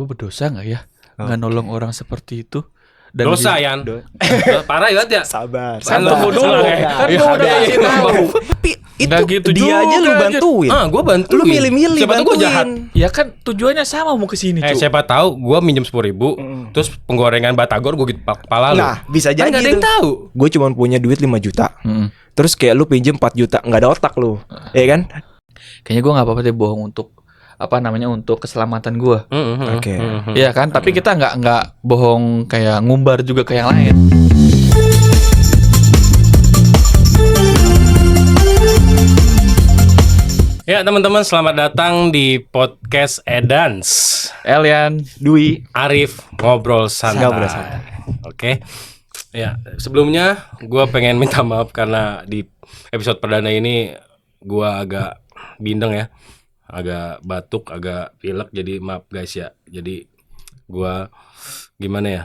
Gue berdosa nggak ya nggak nolong orang seperti itu? Dan Dosa Yan. Parah ya. Sabar. Kan tunggu dulu. Kan Ya, gua udah ada kasih yang tahu. Tapi itu Nggak gitu dia aja lu juga, bantuin. Gue bantuin. Lu milih-milih Siapa tahu gue bantuin. jahat. ya kan tujuannya sama mau kesini cuy. Siapa tahu gue minjem 10.000, terus penggorengan batagor gue gitu kepala lu. Nah, bisa jadi Kan nggak ada yang tuh. tahu. Gue cuma punya duit 5 juta. Terus kayak lu pinjem 4 juta, nggak ada otak lu. Iya kan? Kayaknya gue nggak apa-apa deh bohong untuk untuk keselamatan gue. Oke. Iya kan, tapi kita nggak bohong kayak ngumbar juga ke yang lain. Ya teman-teman, selamat datang di podcast Edans. Elian, Dwi. Arif ngobrol santai. Ngobrol santai. Oke. Ya, sebelumnya gue pengen minta maaf karena di episode perdana ini gue agak bindeng ya, agak batuk, agak pilek. Jadi maaf guys ya. Jadi gue gimana ya?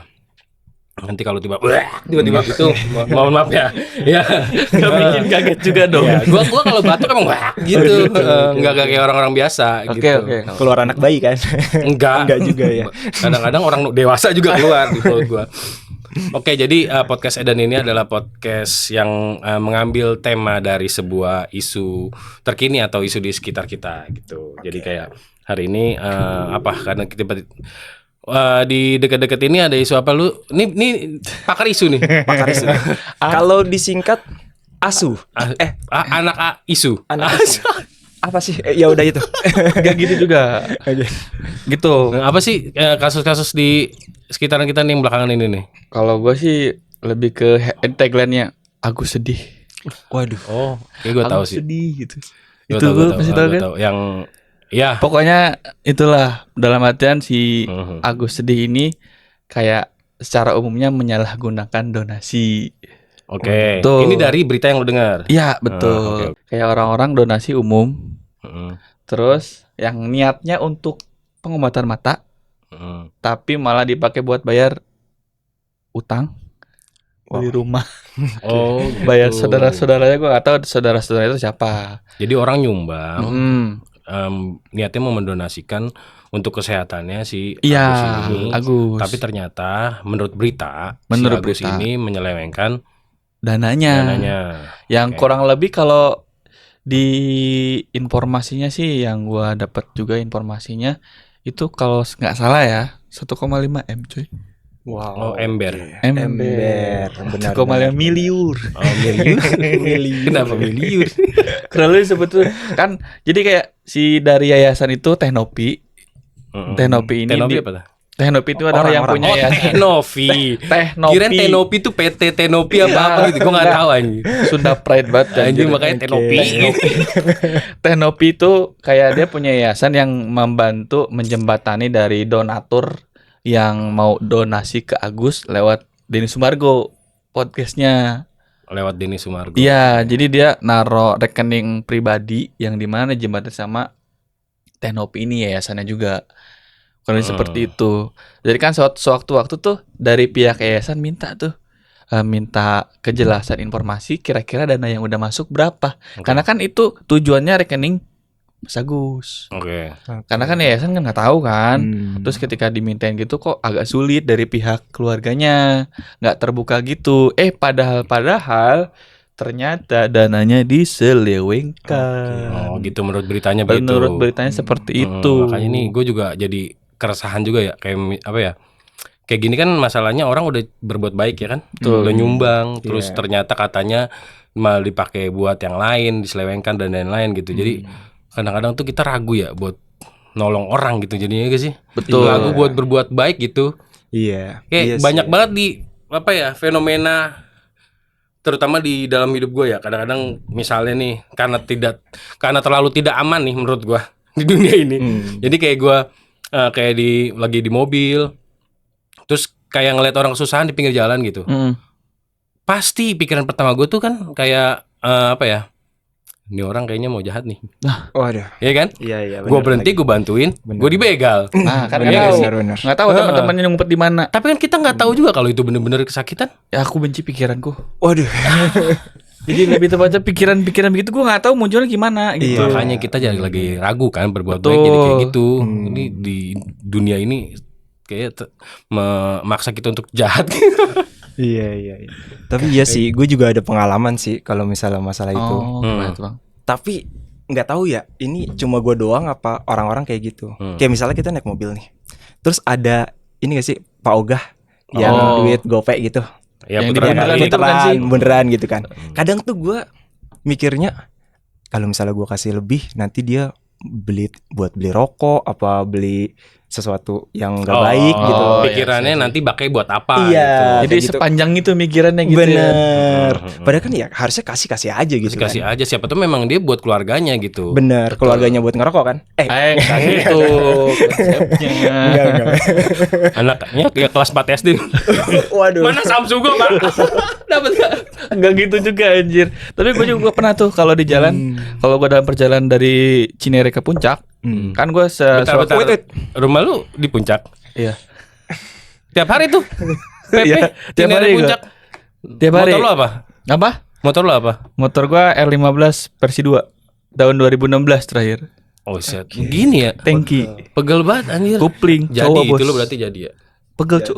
Nanti kalau tiba-tiba itu mohon maaf ya. Ya, nggak bikin kaget juga dong. ya, gua kalau batuk emang gitu. Enggak kayak orang-orang biasa Oke, gitu. oke. Keluar anak bayi kan? Enggak juga ya. Kadang-kadang orang dewasa juga keluar di perut gua. Oke, jadi podcast Edan ini adalah podcast yang mengambil tema dari sebuah isu terkini atau isu di sekitar kita gitu. Jadi kayak hari ini karena kita di dekat-dekat ini ada isu apa lu? Ini pakar isu nih, pakar isu. Kalau disingkat ASU. Anak isu. Anak ASU. Apa sih? Ya udah itu. Gak gitu juga. Gitu. Nah, apa sih kasus-kasus di sekitaran kita nih yang belakangan ini nih? Kalau gue sih lebih ke tagline-nya Agus sedih. Waduh. Oh, gue tahu sih. Sedih gitu. Gua Itu tahu, gue gua pasti tahu, tahu gua kan. tahu. Yang ya. Pokoknya itulah dalam artian si Agus sedih ini kayak secara umumnya menyalahgunakan donasi. Oke. Tuh. Ini dari berita yang lu dengar. Iya betul. oke. Kayak orang-orang donasi umum. Heeh. Terus yang niatnya untuk pengobatan mata, tapi malah dipakai buat bayar utang, beli rumah, Oh, bayar gitu. saudara-saudaranya. Gue gak tahu saudara-saudara itu siapa. Jadi orang nyumbang, Mm. niatnya mau mendonasikan untuk kesehatannya si Iya, Agus ini. Agus. Tapi ternyata menurut berita, Menurut si Agus berita. ini menyelewengkan dananya. Yang Oke. kurang lebih kalau di informasinya sih yang gua dapat juga informasinya itu kalau nggak salah ya 1,5 M cuy. Wow. Oh, ember. Ember. Benar. 1,5 miliar. Oh, miliar. Kenapa miliar? Kurang lebih sebetulnya kan jadi kayak si dari yayasan itu Tehnopi. Tehnopi ini Tenopi apa tuh? Tehnopi itu adalah yang punya Oh, yayasan. Tenopi. Tehnopi. Kirain Tenopi tuh PT Tenopi apa gitu. Gue nggak tahu anjing. Sunda Pride banget Anjing anjir. makanya Tenopi. Tehnopi itu kayak dia punya yayasan yang membantu menjembatani dari donatur yang mau donasi ke Agus lewat Denny Sumargo podcastnya. Lewat Denny Sumargo. Iya, jadi dia naro rekening pribadi yang dimana jembatan sama Tehnopi ini yayasannya juga. Kalau seperti itu. Jadi kan sewaktu-waktu tuh dari pihak yayasan minta kejelasan informasi kira-kira dana yang udah masuk berapa. Oke. Karena kan itu tujuannya rekening Mas Agus. Oke. Karena kan yayasan kan nggak tahu kan. Terus ketika dimintain gitu kok agak sulit dari pihak keluarganya, nggak terbuka gitu. Padahal ternyata dananya diselewengkan. Oh gitu menurut beritanya begitu. Menurut beritanya seperti itu. Makanya nih gue juga jadi keresahan juga ya kayak apa ya? Kayak gini kan masalahnya orang udah berbuat baik ya kan, udah nyumbang, terus ternyata katanya malah dipakai buat yang lain, diselewengkan dan lain-lain gitu. Jadi kadang-kadang tuh kita ragu ya buat nolong orang gitu jadinya gak sih? Betul. Ragu buat berbuat baik gitu. Iya. Kayak banyak banget di apa ya fenomena terutama di dalam hidup gue ya. Kadang-kadang misalnya nih karena terlalu tidak aman nih menurut gue di dunia ini. Jadi kayak gue lagi di mobil, terus kayak ngeliat orang kesusahan di pinggir jalan gitu. Pasti pikiran pertama gue tuh kan kayak apa ya? Ini orang kayaknya mau jahat nih. Waduh. Iya kan? Iya. Gue berhenti, gue bantuin, gue dibegal. Nah, kan Iya, nggak tahu. benar. Nggak tahu teman-temannya ngumpet di mana. Tapi kan kita nggak tahu juga kalau itu bener-bener kesakitan. Ya aku benci pikiranku. Waduh. Jadi lebih tepatnya pikiran-pikiran begitu gue nggak tahu munculnya gimana gitu. Iya. Makanya kita jadi lagi ragu kan berbuat Betul. baik jadi kayak gitu. Ini di dunia ini kayak memaksa kita untuk jahat. Iya. Tapi iya sih, gue juga ada pengalaman sih kalau misalnya masalah itu. Oh, gimana tuh bang? Tapi nggak tahu ya, ini cuma gue doang apa orang-orang kayak gitu. Kayak misalnya kita naik mobil nih, terus ada ini gak sih Pak Ogah yang Oh. duit gopek gitu. Ya Yang beneran beneran kali. itu kan sih. beneran gitu kan. Kadang tuh gue mikirnya kalau misalnya gue kasih lebih, nanti dia beli rokok apa beli sesuatu yang nggak baik gitu. Oh, Pikirannya iya, nanti pakai buat apa Iya. gitu. Jadi kayak gitu. sepanjang itu mikirannya gitu. Ya. Bener. Padahal kan ya harusnya kasih aja gitu Kasih kan. aja, siapa tuh memang dia buat keluarganya gitu. Bener. Keluarganya buat ngerokok kan? Nggak gitu konsepnya. Enggak. Anaknya ya kelas 4 SD. Waduh. Mana Samsu gua, Pak? Dapat gak? Enggak gitu juga anjir. Tapi gue juga pernah tuh kalau di jalan, kalau gue dalam perjalanan dari Cinere ke Puncak, kan gue Bentar. Rumah lu di Puncak. Iya. Tiap hari tuh. PP, Iya, tiap Cinere hari gua. Puncak. Tiap hari. Motor lu apa? Apa? Motor lu apa? Motor gue R15 versi 2 tahun 2016 terakhir. Oh, set. Gini ya. Tangki, Pegel banget anjir. kupling, Jadi cowok itu bos. lu berarti jadi ya. Pegel cu.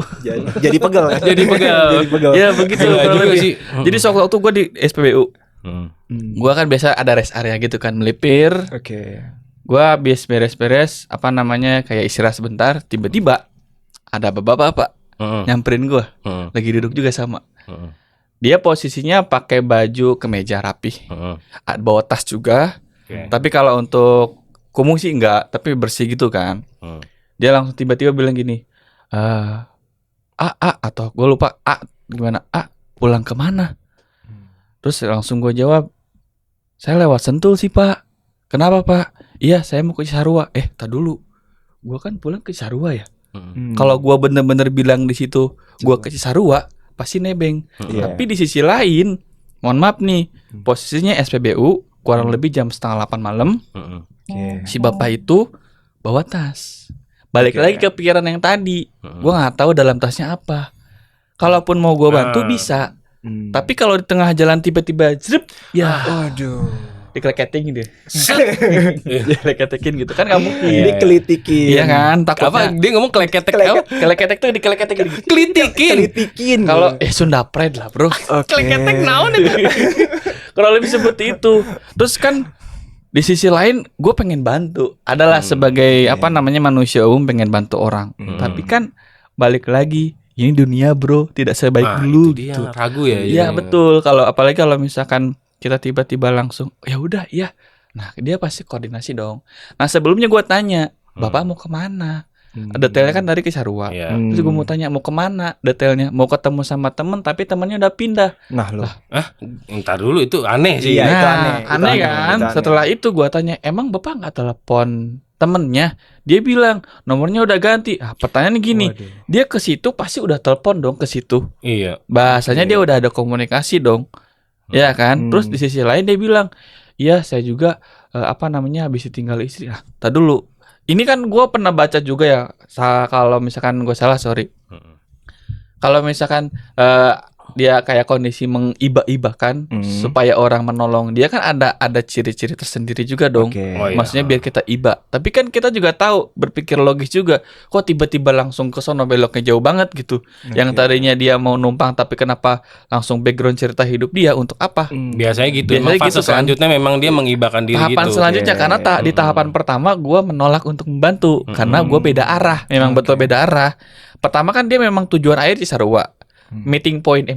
Jadi pegel kan? Jadi pegel. Jadi pegel. Ya begitu. Gila kurang juga lebih. sih. Jadi sewaktu gue di SPBU, Hmm. gue kan biasa ada rest area gitu kan, melipir. Oke. Gue habis beres-beres, apa namanya, kayak istirahat sebentar, tiba-tiba ada bapak-bapak Heeh. nyamperin gue, Heeh. lagi duduk juga sama. Heeh. Dia posisinya pakai baju kemeja rapi, Heeh. bawa tas juga. Oke. Tapi kalau untuk kumuh sih enggak, tapi bersih gitu kan. Heeh. Dia langsung tiba-tiba bilang gini, atau gue lupa, gimana? Pulang kemana? Terus langsung gue jawab, saya lewat Sentul sih pak. Kenapa pak? Iya saya mau ke Cisarua. Tak dulu, gue kan pulang ke Cisarua ya. Kalau gue bener-bener bilang di situ gue ke Cisarua, pasti nebeng. Iya. Tapi di sisi lain, mohon maaf nih, posisinya SPBU kurang lebih jam 7:30 malam. Heeh. Oke. Si bapak itu bawa tas. Balik Oke. lagi ke pikiran yang tadi. Gue nggak tahu dalam tasnya apa. Kalaupun mau gue bantu bisa. Tapi kalau di tengah jalan tiba-tiba zrep, ya Waduh. dikeleketin gitu. Dikeleketin gitu kan nggak mungkin. Dikelitikin. Iya kan? Apa Takutnya dia ngomong keleketek? keleketek tuh dikeleketin gitu. Kelitikin. Kelitikin. Kalau Sunda Pride lah bro. Keleketek naon itu? Kurang lebih seperti itu. Terus kan di sisi lain gue pengen bantu. Adalah sebagai apa namanya manusia umum pengen bantu orang. Tapi kan balik lagi ini dunia bro, tidak sebaik dulu itu dia, gitu. ragu ya. Iya betul. Kalau apalagi kalau misalkan kita tiba-tiba langsung ya udah iya. Nah dia pasti koordinasi dong. Nah sebelumnya gue tanya, bapak mau kemana? Detailnya kan dari Cisarua. Iya. Terus gue mau tanya mau kemana? Detailnya mau ketemu sama temen tapi temennya udah pindah. Nah lo. Entar dulu itu aneh sih. Iya, itu Nah, aneh. Itu aneh aneh, kan? itu aneh. Setelah itu gua tanya, emang bapak nggak telepon temennya? Dia bilang nomornya udah ganti. Pertanyaannya gini, dia ke situ pasti udah telepon dong ke situ. Iya. Bahasanya dia udah ada komunikasi dong, ya kan? Terus di sisi lain dia bilang, iya saya juga apa namanya habis ditinggal istri. Tak dulu. Ini kan gua pernah baca juga ya. Kalau misalkan gue salah sorry. Kalau misalkan dia kayak kondisi mengiba-ibakan supaya orang menolong dia kan ada ciri-ciri tersendiri juga dong. Oke. Oh, iya. Maksudnya biar kita iba. Tapi kan kita juga tahu berpikir logis juga. Kok tiba-tiba langsung ke sono beloknya jauh banget gitu. Yang tadinya dia mau numpang tapi kenapa langsung background cerita hidup dia untuk apa? Biasanya gitu. Biasanya Emang fase gitu kan. selanjutnya memang dia mengibakan diri Tahapan gitu. selanjutnya karena di tahapan pertama gue menolak untuk membantu karena gue beda arah. Memang betul beda arah. Pertama kan dia memang tujuan air Cisarua. Meeting point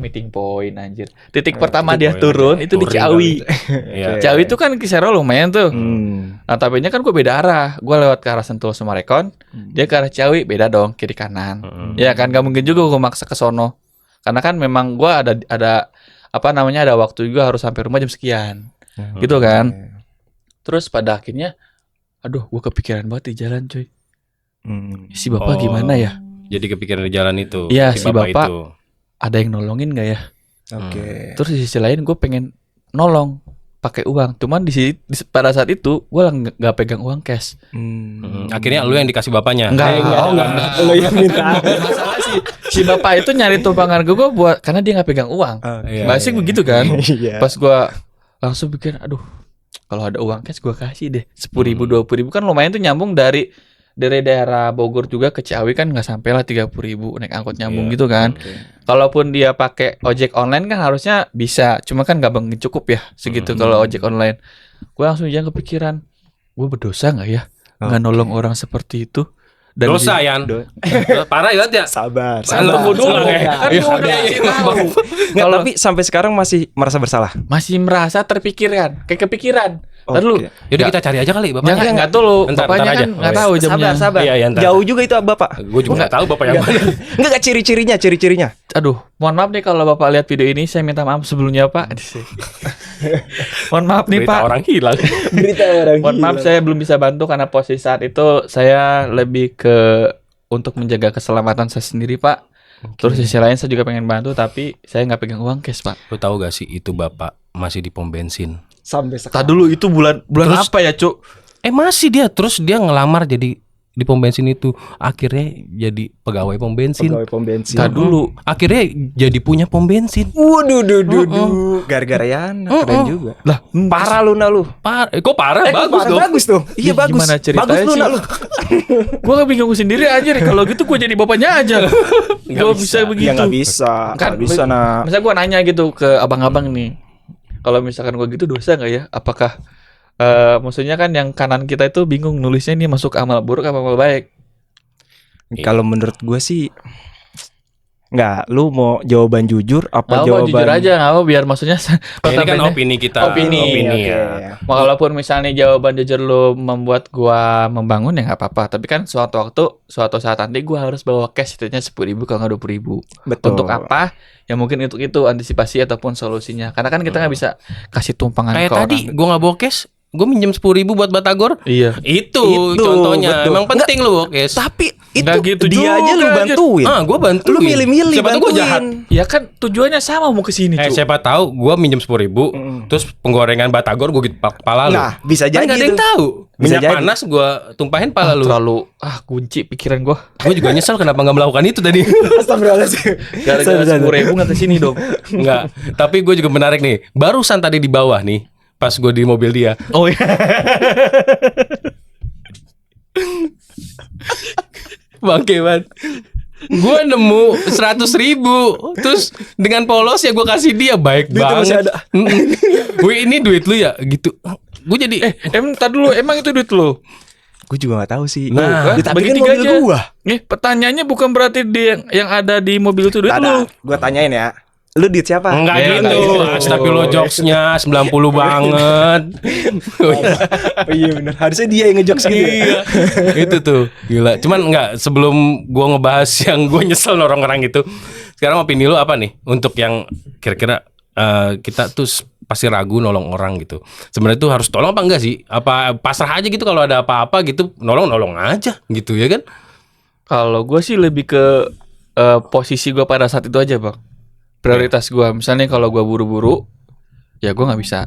anjir. Titik pertama dia turun itu di Ciawi. Iya. Ciawi itu kan Cisarua lumayan tuh. Nah tapinya kan gue beda arah. Gue lewat ke arah Sentul Sumarekon, dia ke arah Ciawi beda dong kiri kanan. Ya kan gak mungkin juga gue maksa ke sono. Karena kan memang gue ada apa namanya ada waktu juga harus sampai rumah jam sekian. Gitu kan. Terus pada akhirnya aduh gue kepikiran banget di jalan cuy. Si bapak gimana ya? Jadi kepikiran di jalan itu. Iya, si bapak itu. ada yang nolongin gak ya? Oke. Terus di sisi lain gue pengen nolong. pakai uang. Cuman pada saat itu gue nggak pegang uang cash. Akhirnya lu yang dikasih bapaknya. Enggak. Lo yang minta. Masalah si bapak itu nyari tumpangan gue buat karena dia nggak pegang uang. Iya, Basic begitu kan. Iya. Pas gue langsung pikir, aduh, kalau ada uang cash gue kasih deh 10.000 20.000 kan lumayan tuh nyambung dari daerah Bogor juga ke Ciawi kan nggak sampai lah 30.000 naik angkot nyambung gitu kan. Kalaupun dia pakai ojek online kan harusnya bisa, cuma kan nggak mungkin cukup ya segitu kalau ojek online. Gue langsung jangan kepikiran, gue berdosa nggak ya nggak nolong orang seperti itu. Dan Dosa Yan. Parah ya. Sabar. Tunggu dulu ya. Nggak, tapi sampai sekarang masih merasa bersalah. Masih merasa terpikirkan, kayak kepikiran. Ntar dulu. Yaudah kita cari aja kali bapaknya. Jangan nggak dulu. Bentar Bapaknya aja. kan nggak tahu jamnya. Sabar. Iya, ntar. Jauh juga itu bapak. Gue juga nggak tahu bapak yang mana. Enggak ciri-cirinya. Aduh, mohon maaf nih kalau bapak lihat video ini, saya minta maaf sebelumnya pak. Mohon maaf nih Berita pak. orang hilang. Berita orang. Mohon maaf saya belum bisa bantu karena posisi saat itu saya lebih ke untuk menjaga keselamatan saya sendiri pak. Terus sisi lain saya juga pengen bantu tapi saya nggak pegang uang cash pak. Lu tahu gak sih itu bapak masih di pom bensin? Sampai Tak dulu itu bulan Terus- apa ya cuk? Masih dia. Terus dia ngelamar jadi di pom bensin itu. Akhirnya jadi pegawai pom bensin. pegawai pom bensin. Tak dulu. Akhirnya jadi punya pom bensin. Waduh. Gara-gara Yana keren juga. Lah, Parah lu lu. Kok parah? Bagus dong. Bagus tuh. Iya bagus. Gimana ceritanya Bagus lu sih? lu. Gue bingung sendiri aja deh. Kalau gitu gue jadi bapaknya aja. Gue bisa begitu. Ya nggak bisa. Kan, Nggak bisa nak. Masa gue nanya gitu ke abang-abang nih, kalau misalkan gue gitu dosa nggak ya? Apakah maksudnya kan yang kanan kita itu bingung nulisnya ini masuk amal buruk apa amal baik? Kalau menurut gue sih nggak. Lu mau jawaban jujur apa Nggak apa jawaban? jujur aja nggak apa biar maksudnya Ini kan opini kita. Opini, Oke. ya. walaupun misalnya jawaban jujur lu membuat gua membangun ya nggak apa-apa. Tapi kan suatu saat nanti gua harus bawa cash itunya 10.000 kalau nggak 20.000. Betul. Untuk apa? Ya mungkin untuk itu antisipasi ataupun solusinya. Karena kan kita nggak bisa kasih tumpangan Kayak ke tadi orang. gue nggak bawa cash, gue minjem 10.000 buat batagor. Iya. Itu Itu, contohnya. betul. Emang penting lu bawa cash. Tapi itu Nggak gitu dia aja lu juga, bantuin. Gue bantuin. Lu milih-milih Siapa tahu gue bantuin. jahat. Ya kan tujuannya sama mau ke sini, Cuk. Siapa tahu gue minjem 10.000, terus penggorengan batagor gue gitu kepala lu. Nah, bisa Kan jadi nggak ada yang tuh. tahu. Bisa Minyak jadi. panas gue tumpahin pala lu. Terlalu kunci pikiran gua. Gue juga nyesel kenapa nggak melakukan itu tadi. Astagfirullahaladzim. Gara-gara 10.000 nggak ke sini dong. Enggak. Tapi gue juga menarik nih. Barusan tadi di bawah nih, pas gue di mobil dia. Oh iya. Bangke banget. Gue nemu 100.000. Terus dengan polos ya gue kasih dia. Baik Duitnya banget. masih ada. Wih, ini duit lu ya? Gitu. Gue jadi Entar dulu emang itu duit lo. Gue juga gak tahu sih. Nah, tapi bagi kan tiga mobil aja. gua. Pertanyaannya bukan berarti dia yang ada di mobil itu duit lo. Gue tanyain ya. Lu duit siapa? enggak Ya, gitu. enggak gitu. Astagfirullah jokesnya 90 banget. Oh iya benar. Harusnya dia yang ngejokes gitu. Iya. Itu tuh. Gila. Cuman enggak, sebelum gua ngebahas yang gua nyesel orang orang gitu. Sekarang opini lu apa nih untuk yang kira-kira kita tuh pasti ragu nolong orang gitu. Sebenarnya tuh harus tolong apa enggak sih? Apa pasrah aja gitu kalau ada apa-apa gitu, nolong aja gitu ya kan? Kalau gue sih lebih ke posisi gue pada saat itu aja bang. Prioritas gue, misalnya kalau gue buru-buru, ya gue nggak bisa.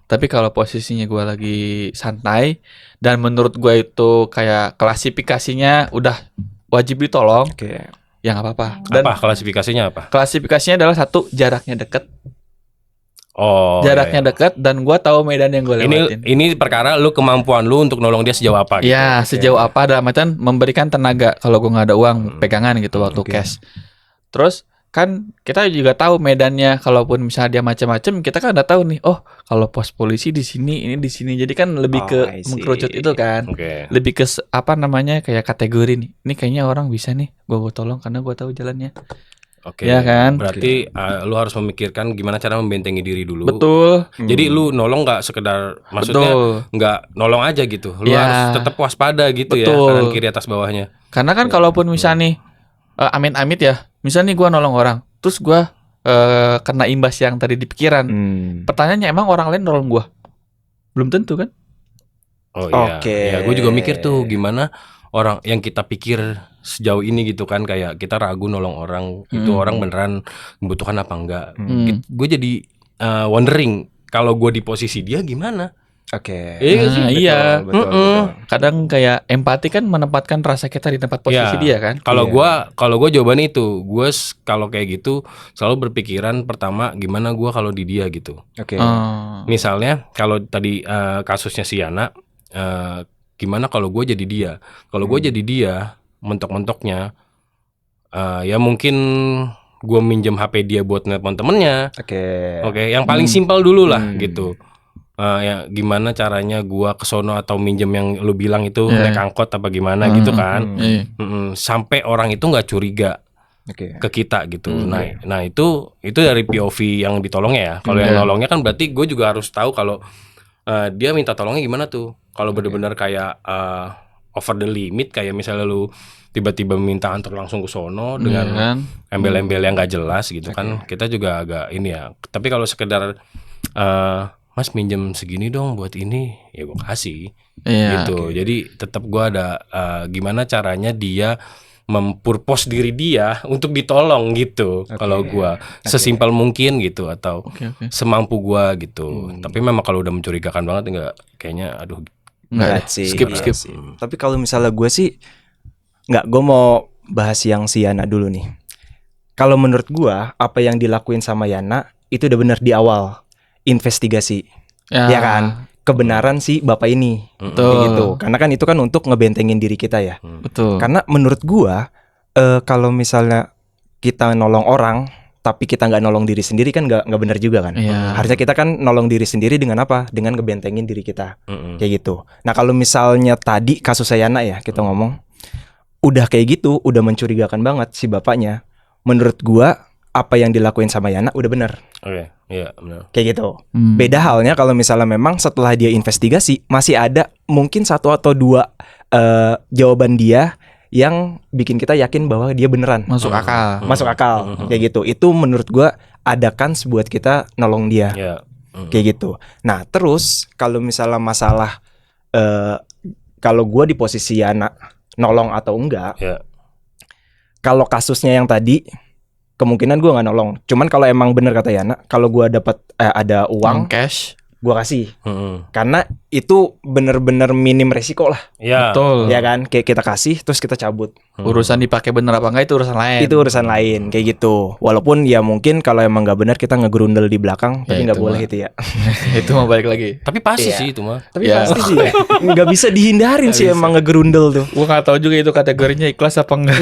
Tapi kalau posisinya gue lagi santai dan menurut gue itu kayak klasifikasinya udah wajib ditolong, Oke. ya nggak apa-apa. Dan Apa klasifikasinya apa? klasifikasinya adalah satu jaraknya deket, Oh. jaraknya iya, iya. deket dan gue tahu medan yang gue lewatin. Ini perkara lu kemampuan lu untuk nolong dia sejauh apa gitu. Ya sejauh apa dalam artian memberikan tenaga kalau gue nggak ada uang pegangan gitu waktu Oke. cash. Terus kan kita juga tahu medannya, kalaupun misalnya dia macam-macam kita kan udah tahu nih, oh kalau pos polisi di sini, ini di sini, jadi kan lebih Oh, I ke see. mengkerucut itu kan, Oke. lebih ke apa namanya kayak kategori nih, ini kayaknya orang bisa nih, gue tolong karena gue tahu jalannya. Oke. Ya kan? Berarti lu harus memikirkan gimana cara membentengi diri dulu. Betul, Jadi lu nolong nggak sekedar maksudnya betul. nggak nolong aja gitu. Lu Ya. harus tetap waspada gitu ya, Betul. kanan kiri atas bawahnya. Karena kan kalaupun misalnya nih, amit-amit ya, misalnya nih gue nolong orang, terus gue kena imbas yang tadi di pikiran. Pertanyaannya emang orang lain nolong gue? Belum tentu kan? Oh iya. Oke. Ya, gue juga mikir tuh gimana orang yang kita pikir sejauh ini gitu kan, kayak kita ragu nolong orang, itu orang beneran membutuhkan apa enggak. Gue jadi wondering kalau gue di posisi dia gimana? Oke. Iya nggak sih? Iya. Betul. Kadang kayak empati kan menempatkan rasa kita di tempat posisi Ya, dia kan. Kalau Iya. gua jawabannya itu, kalau kayak gitu selalu berpikiran pertama gimana gua kalau di dia gitu. Oke. Oh. Misalnya kalau tadi kasusnya si Yana, gimana kalau gue jadi dia? Kalau gue jadi dia, mentok-mentoknya, ya mungkin gue minjem HP dia buat nelpon temennya. Oke, yang paling simpel dulu lah gitu. Ya gimana caranya gue kesono atau minjem yang lu bilang itu naik angkot apa gimana gitu kan? Sampai orang itu nggak curiga Oke. ke kita gitu. Nah itu dari POV yang ditolongnya ya. Kalau yang nolongnya kan berarti gue juga harus tahu kalau dia minta tolongnya gimana tuh. Kalau benar-benar kayak over the limit, kayak misalnya lu tiba-tiba minta antar langsung ke sono dengan embel-embel yang nggak jelas gitu kan, kita juga agak ini ya. Tapi kalau sekedar Mas minjem segini dong buat ini, ya gue kasih gitu. Jadi tetap gue ada gimana caranya dia mempurpose diri dia untuk ditolong gitu. Kalau gua sesimpel mungkin gitu atau semampu gua gitu. Tapi memang kalau udah mencurigakan banget enggak, kayaknya aduh Enggak sih. skip. Tapi kalau misalnya gue sih gue mau bahas yang si Yana dulu nih. Kalau menurut gue apa yang dilakuin sama Yana itu udah benar di awal investigasi. Ya kan? Kebenaran si bapak ini. Kayak gitu. Karena kan itu kan untuk ngebentengin diri kita ya. Betul. Karena menurut gua kalau misalnya kita nolong orang tapi kita nggak nolong diri sendiri kan nggak benar juga kan. Harusnya kita kan nolong diri sendiri dengan apa? Dengan ngebentengin diri kita. Kayak gitu. Nah kalau misalnya tadi kasus Yana ya kita ngomong udah kayak gitu, udah mencurigakan banget si bapaknya. Menurut gua apa yang dilakuin sama Yana udah benar. Oke, iya benar. Kayak gitu. Beda halnya kalau misalnya memang setelah dia investigasi masih ada mungkin 1 atau 2 jawaban dia yang bikin kita yakin bahwa dia beneran Masuk akal. masuk akal. Kayak gitu. Itu menurut gua ada kans buat kita nolong dia. Kayak gitu. Nah terus kalau misalnya masalah kalau gua di posisi Yana nolong atau enggak, kalau kasusnya yang tadi kemungkinan gue nggak nolong. Cuman kalau emang bener kata Yana, kalau gue dapat ada uang cash, gue kasih. Karena itu bener-bener minim resiko lah. betul. Ya kan, kayak kita kasih terus kita cabut. Urusan dipakai bener apa enggak itu urusan lain. Itu urusan lain kayak gitu. Walaupun ya mungkin kalau emang nggak bener kita ngegerundel di belakang, tapi nggak itu boleh mah. itu ya. Itu mau balik lagi. Tapi pasti Iya. sih itu mah. Tapi Ya. pasti sih nggak bisa dihindarin sih emang ngegerundel tuh. Gua nggak tahu juga itu kategorinya ikhlas apa enggak.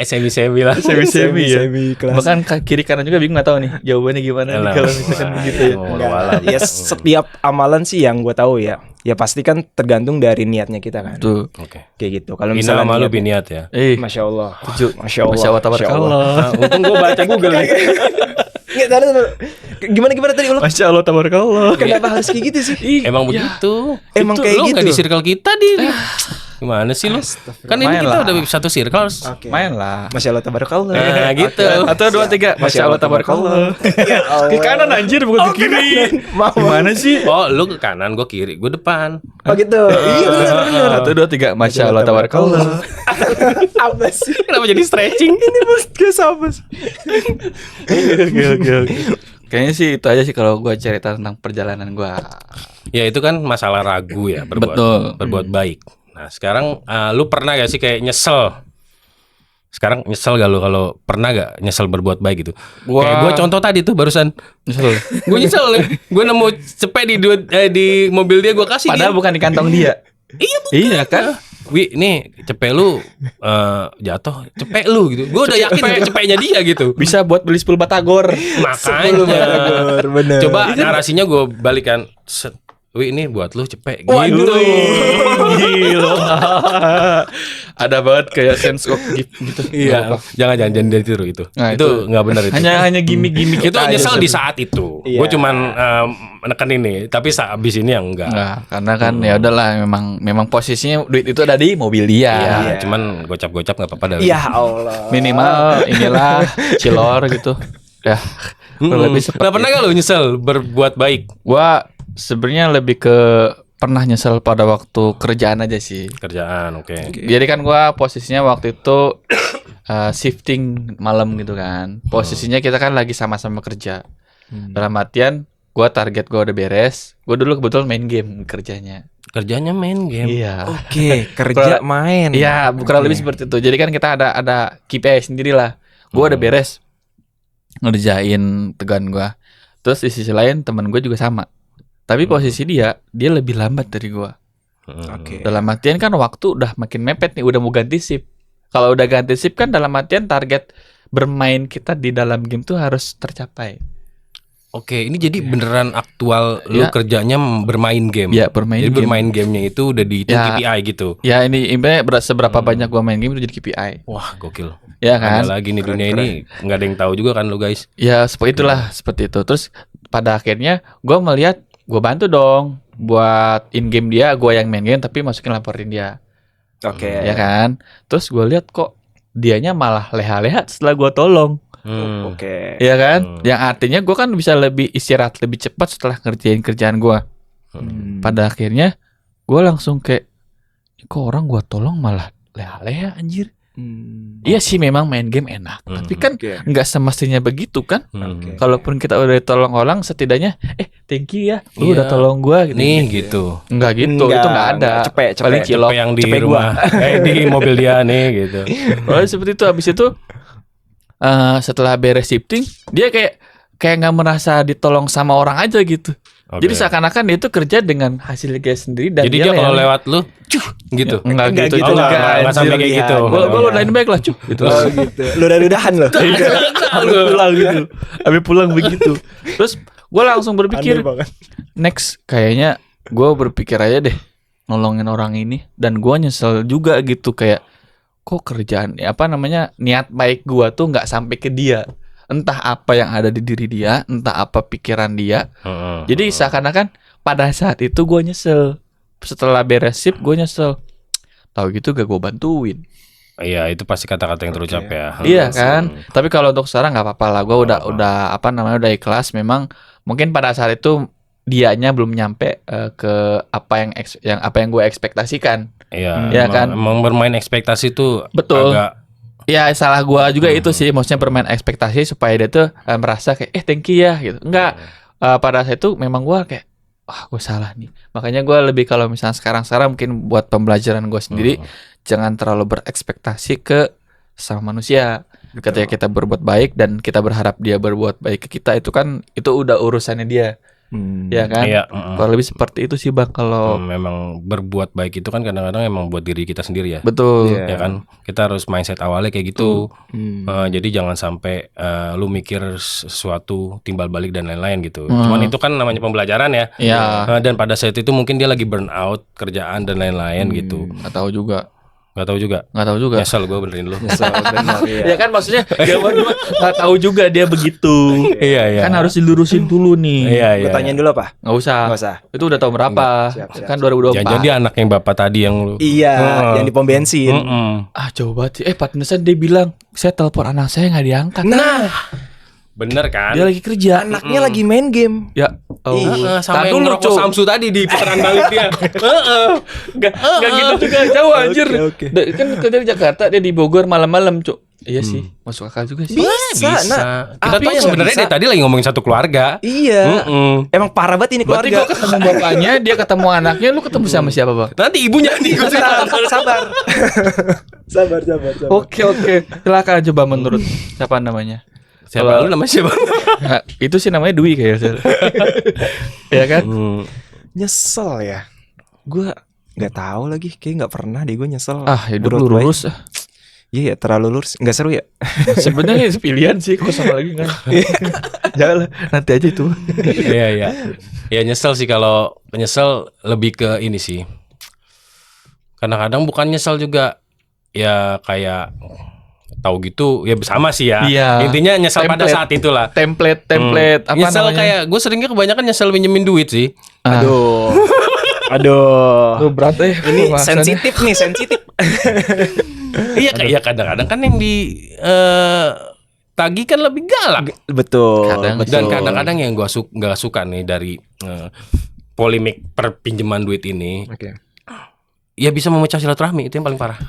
Semi-semi lah. Semi-semi ya. Semi-kelas. Bahkan kiri kanan juga bingung nggak tahu nih jawabannya gimana nih kalau misalkan begitu ya. Enggak, ya setiap amalan sih yang gue tahu ya pasti kan tergantung dari niatnya kita kan. Tuh. Oke. Kayak gitu. Kalau Ina misalnya sama lu niatnya- biniat ya. Masya Allah. Tujuh. Masya Allah. Masya Allah tabarakallah. Nah, untung gue baca Google nih. Nggak, taruh. Gimana tadi lu? Masya Allah tabarakallah. Kenapa harus kayak gitu sih? Emang begitu. Emang Itu, kayak lu nggak gitu. di circle kita di. Gimana sih lu? Kan ini Main kita lah. udah satu circle. Oke. Main lah. Masya Allah tabarakallah. Nah, gitu. Atau 2, 3. Masya Allah tabarakallah. Ke kanan anjir bukan ke kiri. Gimana sih? Oh, lu ke kanan, gue kiri, gue depan. Oh gitu. Iya benar. 1, 2, 3. Masya Allah tabarakallah. Apa sih? Kenapa jadi stretching? Ini podcast apa sih? Oke. Kayaknya sih itu aja sih kalau gua cerita tentang perjalanan gua. Ya itu kan masalah ragu ya, Betul. berbuat baik. Nah sekarang lu pernah gak sih kayak nyesel? Sekarang nyesel gak lu kalau pernah gak nyesel berbuat baik gitu? Kayak gue contoh tadi tuh barusan. Nyesel. Gue nyesel nih. Gue nemu cepet di mobil dia, gue kasih Padahal dia. bukan di kantong dia. Iya kan? Wi, nih cepet lu jatuh, cepet lu gitu. Gue udah yakin itu cepetnya dia gitu. Bisa buat beli 10 batagor. Makanya. Bener. Coba narasinya gue balikan. Set. Wi, ini buat lu cepet. Waduh. Gitu. Gila. Ada banget kayak sense of gift gitu. Iya, jangan ditiru itu. Nah, itu nggak benar itu. Hanya gimmick-gimmick Itu kita aja nyesel di sebenarnya. saat itu. Iya. Gue cuman menekan ini, tapi abis ini yang enggak. Enggak, karena kan ya udahlah memang posisinya duit itu ada di mobil dia. Iya, cuman gocap-gocap nggak apa-apa dah. Ya Allah. Minimal inilah cilor gitu. Ya. Kurang lebih seperti Nah, pernah gak lu nyesel berbuat baik? Gua sebenarnya lebih ke pernah nyesel pada waktu kerjaan aja sih. Kerjaan, oke. Jadi kan gua posisinya waktu itu shifting malam gitu kan. Posisinya kita kan lagi sama-sama kerja. Dalam artian Gua target gua udah beres. Gua dulu kebetulan main game kerjanya. Kerjanya main game. Iya. Oke, kerja main. Iya, kurang lebih seperti itu. Jadi kan kita ada KPI sendiri lah. Gua udah beres ngerjain tegan gua. Terus di sisi lain teman gua juga sama. Tapi posisi dia lebih lambat dari gua. Oke. Dalam artian kan waktu udah makin mepet nih, udah mau ganti shift. Kalau udah ganti shift kan dalam artian target bermain kita di dalam game tuh harus tercapai. Oke, ini jadi beneran aktual lu Ya. kerjanya bermain game. Ya, bermain Jadi game. bermain gamenya itu udah dihitung Ya. KPI gitu. Ya ini ibaratnya seberapa banyak gua main game itu jadi KPI. Wah, gokil. Ya kan? Ada lagi nih dunia ini nggak ada yang tahu juga kan lu guys. Ya seperti itulah, seperti itu. Terus pada akhirnya gua melihat gua bantu dong buat in game dia, gua yang main game tapi masukin laporin dia. Oke. Ya kan? Terus gua lihat kok dianya malah leha-leha setelah gua tolong. Oke. Ya kan? Yang artinya gua kan bisa lebih istirahat lebih cepat setelah ngerjain kerjaan gua. Pada akhirnya gua langsung kayak kok orang gua tolong malah leha-leha anjir. Iya sih memang main game enak, tapi kan Oke. nggak semestinya begitu kan? Hmm. Kalaupun kita udah ditolong orang, setidaknya thank you ya, lu Iya. udah tolong gua gitu. Nih gitu. Enggak gitu, itu nggak ada. Cepet. Paling cilok. Cepet yang di cepet rumah, di mobil dia nih gitu. Kalau seperti itu, habis itu setelah beres shifting, dia kayak nggak merasa ditolong sama orang aja gitu. Oke. Jadi seakan-akan dia tuh kerja dengan hasil dia sendiri dan Jadi dia kalau leha-leha. lewat lu, gitu. Enggak gitu gitu. juga. Nggak sampai kayak gitu. Gua ludahin baik lah cuy. Gitu. Oh gitu. Ludah-ludahan loh. Habis pulang gitu. Habis pulang begitu. Terus gue langsung berpikir Aneh banget. next kayaknya gue berpikir aja deh nolongin orang ini dan gue nyesel juga gitu kayak kok kerjaan niat baik gue tuh nggak sampai ke dia. Entah apa yang ada di diri dia, entah apa pikiran dia. Jadi seakan-akan pada saat itu gue nyesel. Setelah beres shift gue nyesel. Tahu gitu gak gue bantuin. Iya, itu pasti kata-kata yang terucap ya. Iya kan. Tapi kalau untuk sekarang nggak apa-apa lah. Gue udah udah ikhlas. Memang mungkin pada saat itu dianya belum nyampe ke apa yang gue ekspektasikan. Iya, Iya kan? Emang bermain ekspektasi tuh Betul. agak Ya salah gua juga itu sih, maksudnya bermain ekspektasi supaya dia tuh merasa kayak thank you ya gitu. Enggak, pada saat itu memang gua kayak gue salah nih. Makanya gua lebih kalau misalnya sekarang mungkin buat pembelajaran gua sendiri jangan terlalu berekspektasi ke sama manusia. Ketika kita berbuat baik dan kita berharap dia berbuat baik ke kita itu udah urusannya dia. Ya kan? Iya, Kalau lebih seperti itu sih Bang kalau memang berbuat baik itu kan kadang-kadang emang buat diri kita sendiri ya. betul. Iya. Ya kan, kita harus mindset awalnya kayak gitu. Jadi jangan sampai lu mikir sesuatu timbal balik dan lain-lain gitu. Cuman itu kan namanya pembelajaran ya. Iya. Dan pada saat itu mungkin dia lagi burn out kerjaan dan lain-lain gitu. Nggak tahu juga. Nggak tahu juga. Nyesel gue benerin lu. Ya kan maksudnya jawaban gua nggak tahu juga dia begitu. Iya. Kan harus dilurusin dulu nih. Iya. Gue tanyain dulu apa? Nggak usah. Nggak usah. Itu udah tahun berapa? Siap. Kan 2024. Jangan dia anak yang bapak tadi yang lu. Iya, yang di pom bensin. Jauh banget sih. Pantesan dia bilang saya telepon anak saya nggak diangkat. Nah, Bener kan? Dia lagi kerja. anaknya lagi main game. Ya. Sama Tar yang dulu, ngerokok Cuk. Samsu tadi di putaran balik dia. Nggak gitu juga jauh anjir. Oke. Kan kerja di Jakarta dia di Bogor malam-malam Cuk. Iya sih. Masuk akal juga sih. Bisa. Nah, kita Apa tuh yang sebenarnya bisa? dari tadi lagi ngomongin satu keluarga. Iya. Emang parah banget ini Berarti keluarga. gua ketemu bapaknya, dia ketemu anaknya, lu ketemu sama siapa, Bang? Nanti ibunya nih gue Sabar. Sabar. Oke. Silakan coba menurut siapa namanya? Siapa lu namanya siapa? Nah, itu sih namanya Dwi kayaknya. Ya kan? Nyesel ya. Gue nggak tahu lagi. Kayak nggak pernah deh gue nyesel. Hidup lu Broadway. lurus. Iya, terlalu lurus. Nggak seru ya? Sebenarnya pilihan sih, kok sama lagi kan? Jangan lah, nanti aja itu. Iya. Ya nyesel sih, kalau nyesel lebih ke ini sih. Kadang-kadang bukan nyesel juga. Ya kayak tahu gitu ya sama sih ya. Iya. Intinya nyesel pada Template. saat itulah. Template apa Nyesel namanya? kayak gue seringnya kebanyakan nyesel pinjemin duit sih. Aduh. Lu berat Ini bahasannya. sensitif. Iya kayak kadang-kadang kan yang di tagih kan lebih galak. Betul. Kadang. Dan kadang-kadang yang gue nggak suka nih dari polemik perpinjaman duit ini, Oke. ya bisa memecah silaturahmi, itu yang paling parah.